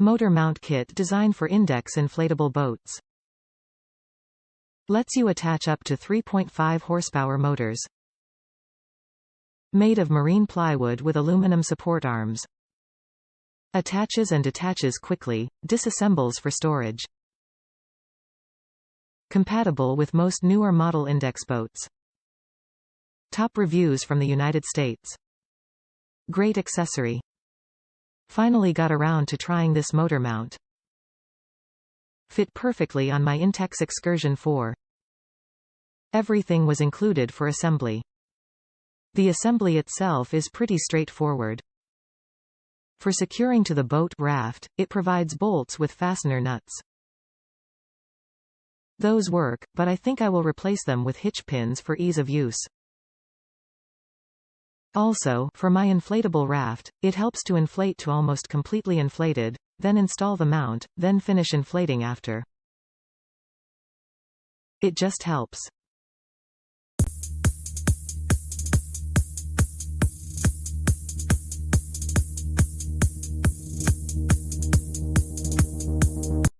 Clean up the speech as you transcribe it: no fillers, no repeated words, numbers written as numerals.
Motor mount kit designed for Intex inflatable boats. Lets you attach up to 3.5 horsepower motors. Made of marine plywood with aluminum support arms. Attaches and detaches quickly, disassembles for storage. Compatible with most newer model Intex boats. Top reviews from the United States. Great accessory. Finally got around to trying this motor mount. Fit perfectly on my Intex Excursion 4. Everything was included for assembly. The assembly itself is pretty straightforward. For securing to the boat raft, it provides bolts with fastener nuts. Those work, but I think I will replace them with hitch pins for ease of use. Also, for my inflatable raft, it helps to inflate to almost completely inflated, then install the mount, then finish inflating after. It just helps.